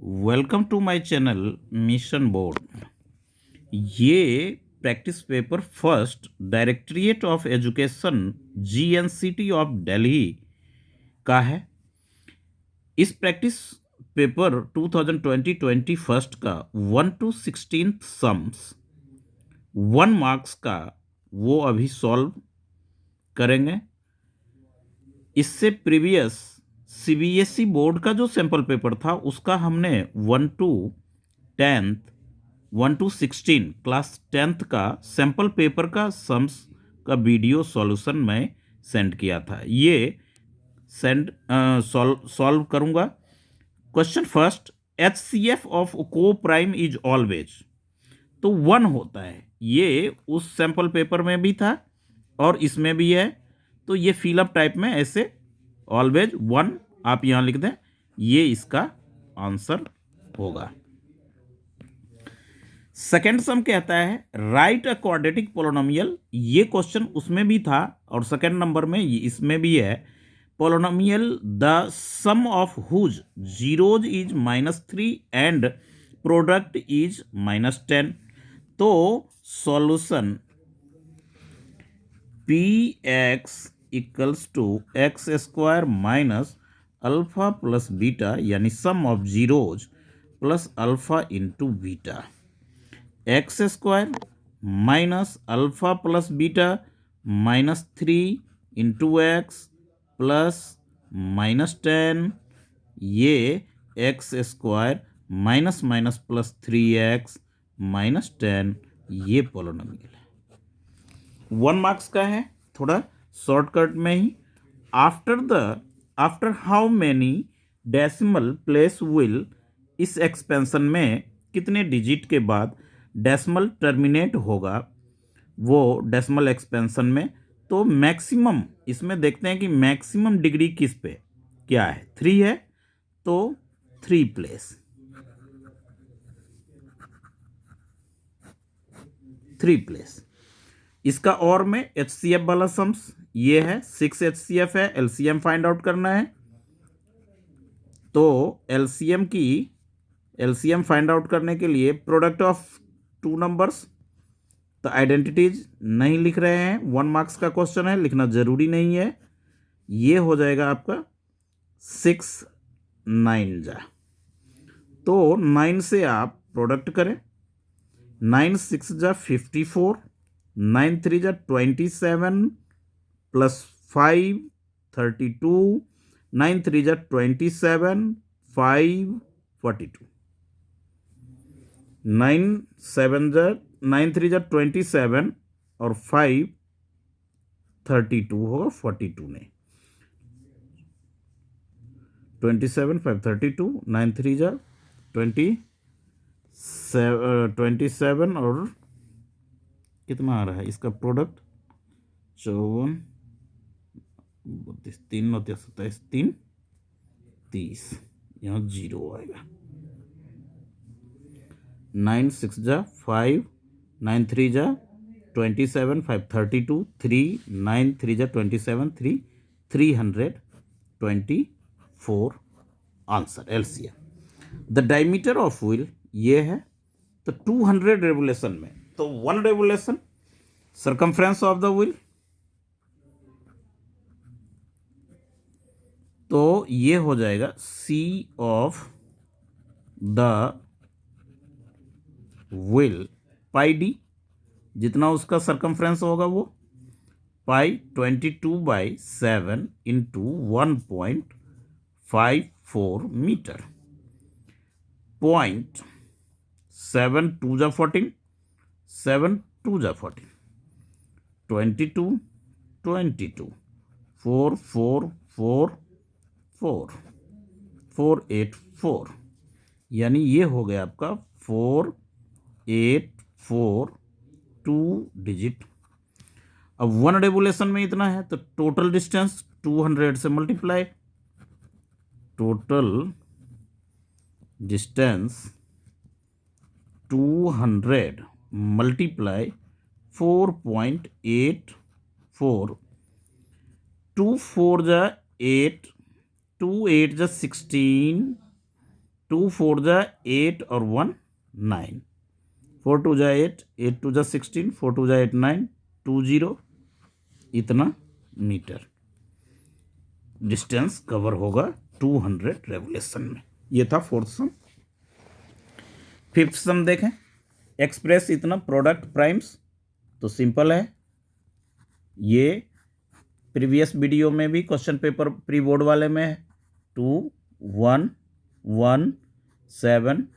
Welcome to my channel mission board. ये practice paper first directorate of education GNCT of Delhi का है। इस practice paper 2020 first का 1 to 16 sums 1 marks का वो अभी सॉल्व करेंगे। इससे प्रीवियस सीबीएसई बोर्ड का जो सैंपल पेपर था उसका हमने 1 to 10 1 to 16 क्लास 10th का सैंपल पेपर का सम्स का वीडियो सॉल्यूशन में सेंड किया था। ये सॉल्व करूंगा। क्वेश्चन फर्स्ट, एचसीएफ ऑफ को प्राइम इज ऑलवेज, तो 1 होता है। ये उस सैंपल पेपर में भी था और इसमें भी है, तो ये फिलअप टाइप में ऐसे ऑलवेज 1 आप यहां लिख दें, ये इसका आंसर होगा। सेकेंड सम कहता है राइट अ क्वाड्रेटिक पोलिनोमियल। ये क्वेश्चन उसमें भी था और सेकेंड नंबर में इसमें भी है। Polynomial the sum of whose zeros is -3 and product is -10। तो solution p x equals to x square minus alpha plus beta, यानी sum of zeros plus alpha into beta, x square minus alpha plus beta -3 into x plus -10, ये x square minus minus plus 3x -10, ये polynomial है। 1 marks का है, थोड़ा shortcut में ही। After how many decimal place will, इस expansion में कितने डिजिट के बाद डेसिमल टर्मिनेट होगा वो डेसिमल एक्सपेंशन में। तो मैक्सिमम इसमें देखते हैं कि मैक्सिमम डिग्री किस पे क्या है, 3 है, तो 3 प्लेस, 3 प्लेस। इसका और में एचसीएफ वाला सम्स ये है, 6 एचसीएफ है, एलसीएम फाइंड आउट करना है। तो एलसीएम फाइंड आउट करने के लिए प्रोडक्ट ऑफ 2 नंबर्स, तो आइडेंटिटीज नहीं लिख रहे हैं, 1 मार्क्स का क्वेश्चन है, लिखना जरूरी नहीं है। ये हो जाएगा आपका 6 9 जा, तो 9 से आप प्रोडक्ट करें, 9 6 जा 54, 9 3 जा 27 प्लस 5 32, 9 3 जा 27 5 42, 9 7 जा 9 3 जा 27 और 5 32 होगा 42 में, 27 5 32, 9 3 जा 27 और कितना आ रहा है इसका प्रोडक्ट 54 32 3 9 27 3 30, यहाँ 0 आएगा। 9 6 जा 5, 9 3 जा 27 5 32 3, 9 3 जा 27 3 324 answer LCM. The diameter of wheel ये है, तो 200 रेवोल्यूशन में, तो 1 revolution circumference of the wheel, तो ये हो जाएगा C of the wheel pi D, जितना उसका सर्कमफ्रेंस होगा वो पाई 22/7 इंटू 1.54 मीटर, 0.7 2 जा 14, 7 2 जा 14, 22 22 4 4 4 4 484, यानी ये हो गया आपका 484 2 डिजिट। अब 1 रेवोल्यूशन में इतना है, तो टोटल डिस्टेंस 200 से मल्टीप्लाई, टोटल डिस्टेंस 200 मल्टीप्लाई 4.84, 2 4 जा 8, 2 8 जा 16, 2 4 जा 8 और 1 9, 4 2 जा 8, 8 2 जा 16, 4 2 जा 8 9, 20 इतना मीटर डिस्टेंस कवर होगा 200 रेवोल्यूशन में। ये था फोर्थ सम। फिफ्थ सम देखें, एक्सप्रेस इतना प्रोडक्ट प्राइम्स, तो सिंपल है, ये प्रीवियस वीडियो में भी क्वेश्चन पेपर प्री बोर्ड वाले में है। 2 1 1 7,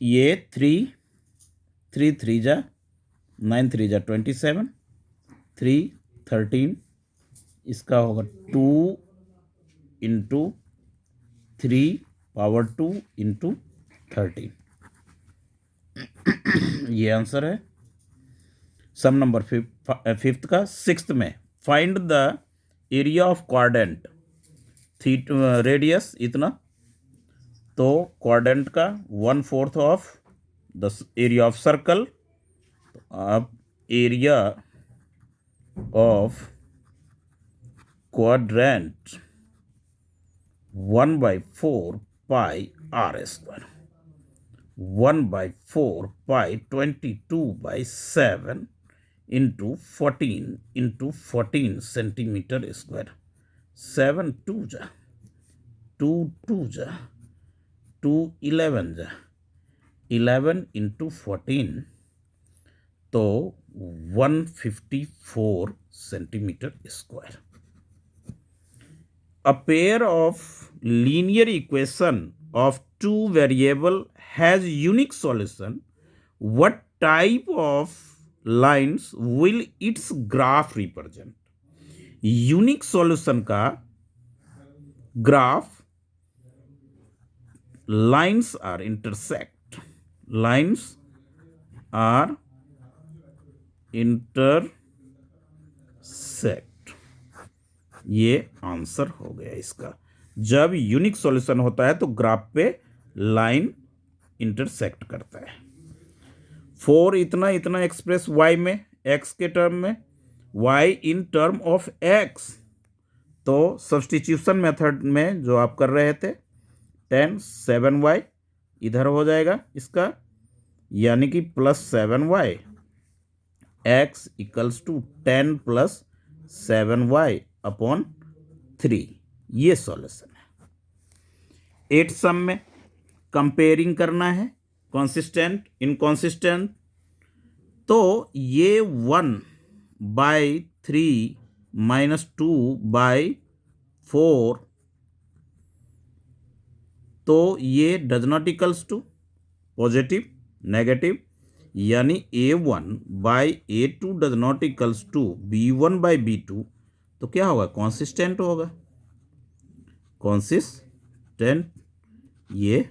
ये 3 3 3 जा 9 3 जा 27, 3 13, इसका होगा 2 इंटू 3 पावर 2 इंटू 13। ये आंसर है सम नंबर फिफ्थ का। सिक्स्थ में find the area of quadrant, radius इतना, तो क्वाड्रेंट का 1/4 of the area of circle, तो आप area of quadrant 1/4 pi R square, 1/4 pi 22/7 into 14 centimetre square. 7 2 जा 2 2 जा 2 11 जा 11 इंटू 14, तो 154 centimetre square. A pair of linear equation of two variable has unique solution. What type of lines will its graph represent? Unique solution का graph, lines are intersect, lines are intersect, ये answer हो गया इसका। जब unique solution होता है तो graph पे लाइन इंटरसेक्ट करता है। 4 इतना इतना एक्सप्रेस y में, x के टर्म में, y in term of x, तो सब्स्टिट्यूशन मेथड में जो आप कर रहे थे 10 7y इधर हो जाएगा इसका, यानी कि +7y, x equals to 10 + 7y upon 3, ये सॉल्यूशन है। 8 सम में कंपेयरिंग करना है कॉन्सिस्टेंट इनकॉन्सिस्टेंट, तो ये 1/3 - 2/4, तो ये does not equals to positive negative, यानी A1/A2 does not equals to B1/B2, तो क्या होगा, कॉन्सिस्टेंट होगा, कॉन्सिस्टेंट, ये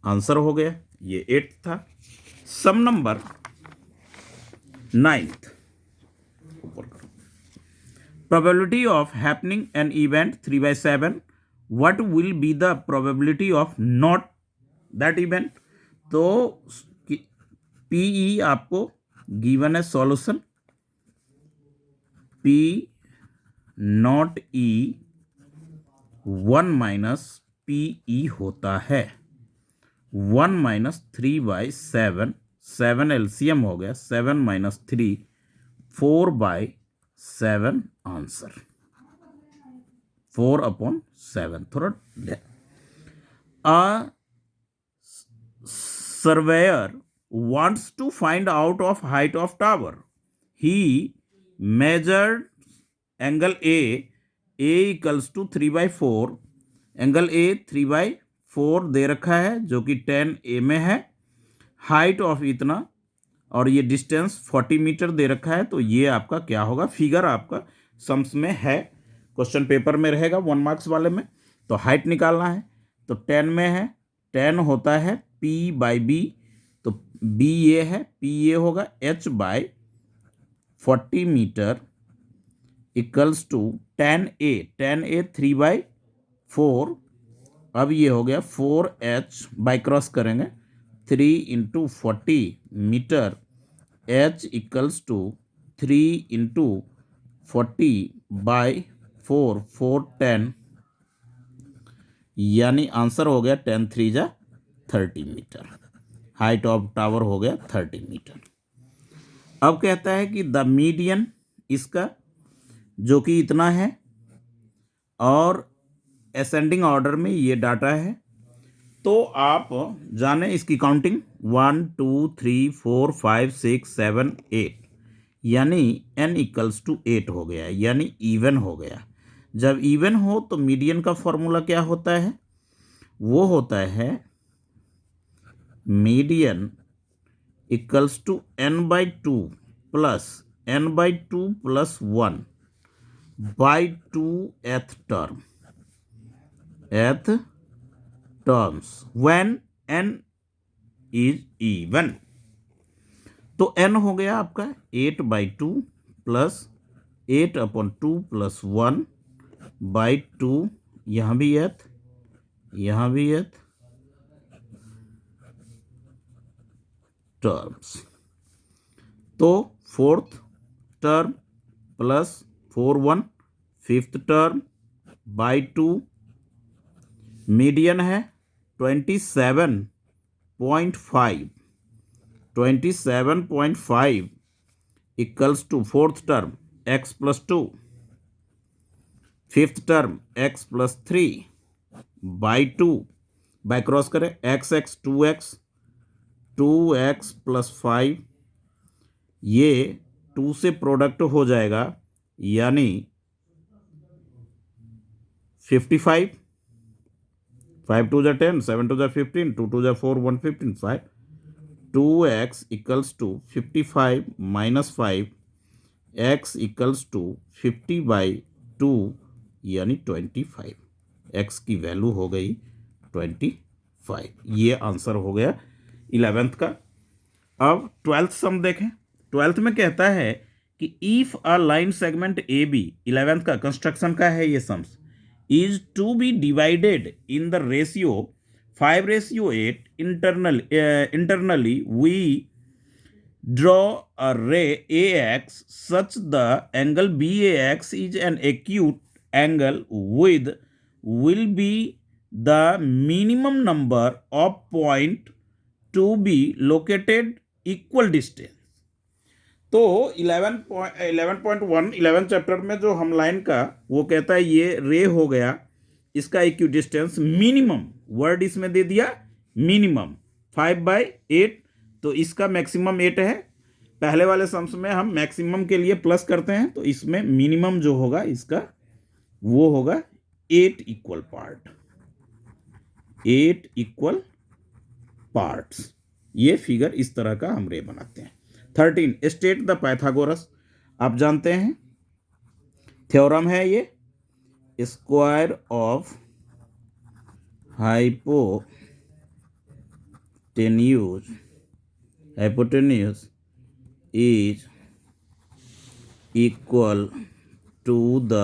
आंसर हो गया। ये 8 था। Sum number 9th, probability of happening an event 3/7, what will be the probability of not that event. तो पीई आपको गिवन है solution, P not E 1 - PE होता है 1 - 3/7, 7 एलसीएम हो गया, 7 - 3 4/7 आंसर, 4/7। थोड़ा अ surveyor wants to find out of height of tower. He measured angle A equals to 3/4, angle A 3/4 दे रखा है जो कि 10 A में है, हाइट ऑफ इतना, और ये डिस्टेंस 40 मीटर दे रखा है। तो ये आपका क्या होगा, फिगर आपका सम्स में है, क्वेश्चन पेपर में रहेगा 1 मार्क्स वाले में। तो हाइट निकालना है, तो 10 में है, 10 होता है P/B, तो B ये है, P ये होगा, H/40 metre equals to 10A, 10A 3/4, अब ये हो गया 4H, बाई क्रॉस करेंगे, 3 × 40 मीटर, H इक्वल्स टू 3 × 40/4, 410, यानी आंसर हो गया 10 3 जा 30 मीटर। हाइट ऑफ टावर हो गया 30 मीटर। अब कहता है कि द मीडियन इसका जो कि इतना है और असेंडिंग ऑर्डर में ये डाटा है, तो आप जाने इसकी काउंटिंग 1 2 3 4 5 6 7 8 यानी n इक्वल्स टू 8 हो गया, यानी इवन हो गया। जब इवन हो तो मीडियन का फॉर्मूला क्या होता है? वो होता है median equals to n/2 plus n/2 plus 1 by 2 th terms when n is even. तो n हो गया आपका 8/2 प्लस 8/2 प्लस 1/2, यहाँ भी एथ टर्म्स। तो fourth term plus 4 1 fifth term by 2, median है 27.5 equals to fourth term x plus 2, fifth term x plus 3 by 2, by cross करें x 2x plus 5, ये 2 से प्रोडक्ट हो जाएगा यानी 55, 5 2 जा 10, 7 2 जा 15, 2 2 जा 4 1 15, 5 2x equals to 55 minus 5 x equals to 50/2 यानी 25। x की वैल्यू हो गई 25। ये आंसर हो गया 11th का। अब 12th सम देखें। 12th में कहता है कि if a line segment A B, 11th का कंस्ट्रक्शन का है ये sums, is to be divided in the ratio 5:8 internally we draw a ray AX such the angle BAX is an acute angle with will be the minimum number of point to be located equal distance। तो 11.1 chapter में जो हम line का वो कहता है ये रे हो गया, इसका इक्विडिस्टेंस मिनिमम, वर्ड इसमें दे दिया मिनिमम 5/8, तो इसका मैक्सिमम 8 है। पहले वाले सम्स में हम मैक्सिमम के लिए प्लस करते हैं, तो इसमें मिनिमम जो होगा इसका वो होगा 8 इक्वल पार्ट्स। ये फिगर इस तरह का हम रे बनाते हैं। 13 स्टेट द पाइथागोरस, आप जानते हैं थ्योरम है ये, square of hypotenuse is equal to the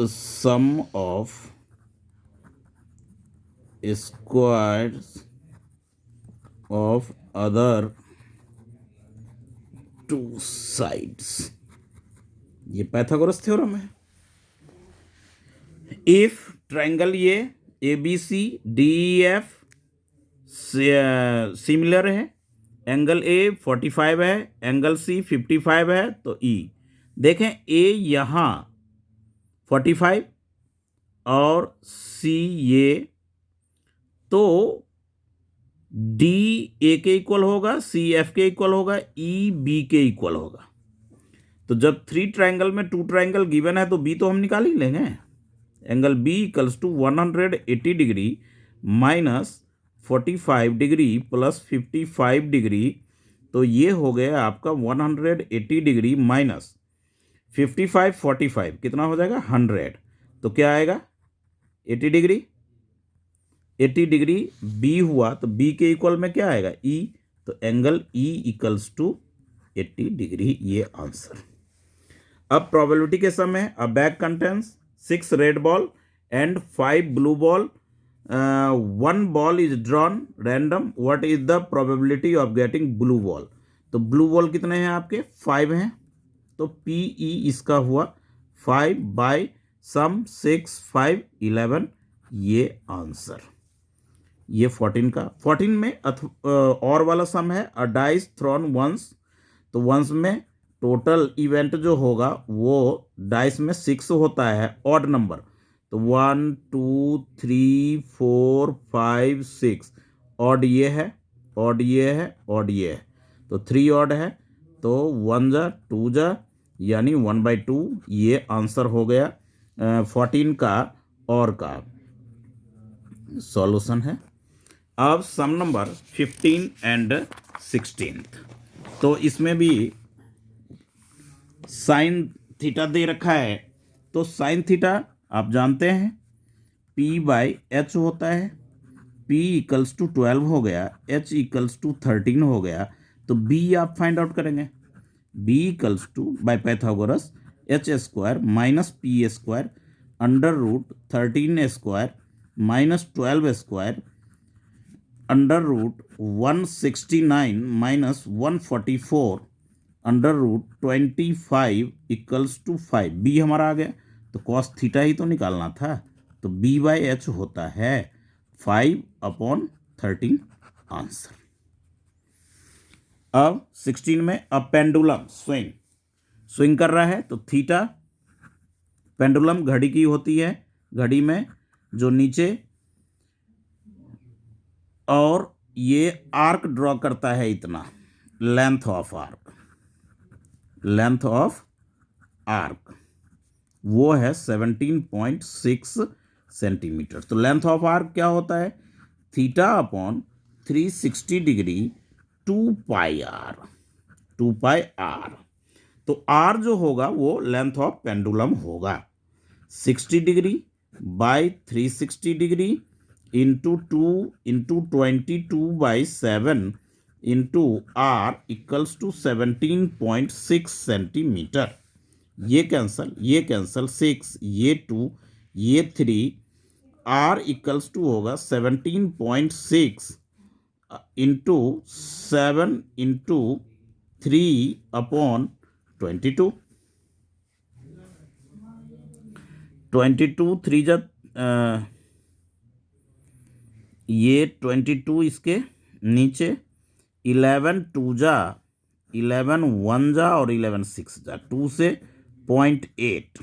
sum of squares of other 2 sides। ये पाइथागोरस थ्योरम है। इफ ट्रायंगल ये ABC DEF सिमिलर है, एंगल A 45 है, एंगल C 55 है, तो E देखें A यहाँ 45 और C ये, तो D A के इक्वल होगा, C F के इक्वल होगा, E B के इक्वल होगा। तो जब 3 ट्रायंगल में 2 ट्रायंगल गिवन है तो B तो हम निकाल ही लेंगे। Angle B equals to 180 degree minus 45 degree plus 55 degree, तो ये हो गया आपका 180 डिग्री माइनस 55 45 कितना हो जाएगा 100, तो क्या आएगा 80 डिग्री। 80 डिग्री B हुआ तो B के इक्वल में क्या आएगा E, तो angle E equals to 80 degree, ये आंसर। अब प्रोबेबिलिटी के समय a bag contains 6 red ball and 5 blue ball, 1 ball is drawn random, what is the probability of getting blue ball. तो ब्लू बॉल कितने हैं आपके 5 हैं, तो PE इसका हुआ 5/6 सम 6 5 11 ये आंसर। ये 14 का 14 में और वाला सम है अ डाइस थ्रोन वंस, तो वंस में टोटल इवेंट जो होगा वो डाइस में 6 होता है ऑड नंबर, तो 1 2 3 4 5 6 ऑड ये है, ऑड ये है, ऑड ये है, तो 3 ऑड है, तो 1 जा 2 जा यानी 1/2 ये आंसर हो गया 14 का और का सॉल्यूशन है। अब सम नंबर 15 एंड 16, तो इसमें भी साइन थीटा दे रखा है, तो साइन थीटा आप जानते हैं P/H होता है, P = 12 हो गया, H = 13 हो गया, तो B आप फाइंड आउट करेंगे, B = by Pythagoras H² - P² √13² - 12² √169 - 144 √25 = 5। B हमारा आ गया, तो कॉस थीटा ही तो निकालना था, तो B/H होता है 5/13 आंसर। अब 16 में अब पेंडुलम स्विंग कर रहा है, तो थीटा पेंडुलम घड़ी की होती है, घड़ी में जो नीचे और ये आर्क ड्रॉ करता है इतना, लेंथ ऑफ आर्क वो है 17.6 सेंटीमीटर। तो लेंथ ऑफ आर्क क्या होता है, θ/360 डिग्री 2πr। तो आर जो होगा वो लेंथ ऑफ पेंडुलम होगा, 60 degree by 360 degree into 2 into 22/7 into R = 17.6 centimetre. ये कैंसल 6 ये 2 ये 3, आर = होगा 17.6 इंटू 7 इंटू 3/22, 22 3 जा ये 22 इसके नीचे, 11 2 जा 11 1 जा और 11 6 जा, 2 से 0.8,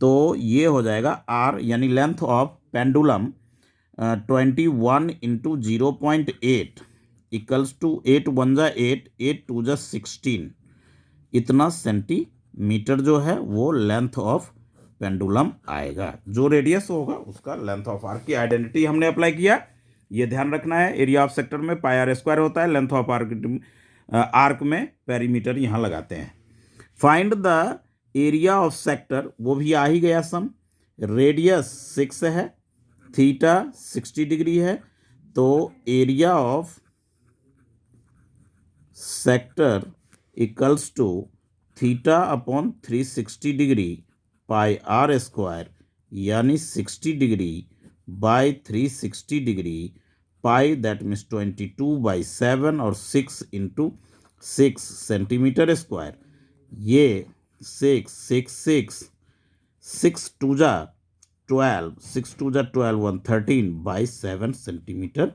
तो ये हो जाएगा आर यानी लेंथ ऑफ पेंडुलम 21 इंटू 0.8 = 8 1 जा 8 8 2 जा 16, इतना सेंटीमीटर जो है वो लेंथ ऑफ पेंडुलम आएगा। जो रेडियस होगा उसका लेंथ ऑफ आर्क की आइडेंटिटी हमने अप्लाई किया, ये ध्यान रखना है। एरिया ऑफ सेक्टर में πr² होता है, लेंथ ऑफ आर्क में पेरीमीटर यहाँ लगाते हैं। Find the area of sector, वो भी आ ही गया सम, रेडियस 6 है, थीटा 60 डिग्री है, तो area of sector = θ/360 degree πr² यानी 60 degree by 360 degree, pi that means 22/7 और 6 इंटू 6 सेंटीमीटर स्क्वायर, ये 6 6 6 6 2 जा 12 6 2 जा 12 113/7 centimetre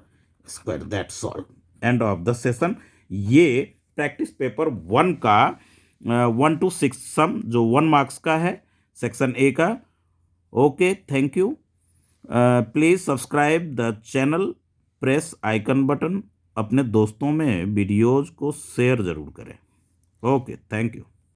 square. That's all, end of the session. ये प्रैक्टिस पेपर 1 का 1 to 6 सम जो 1 मार्क्स का है, सेक्शन ए का। Okay, thank you. Please subscribe the channel, press icon button, अपने दोस्तों में वीडियोज़ को शेयर ज़रूर करें। Okay, thank you.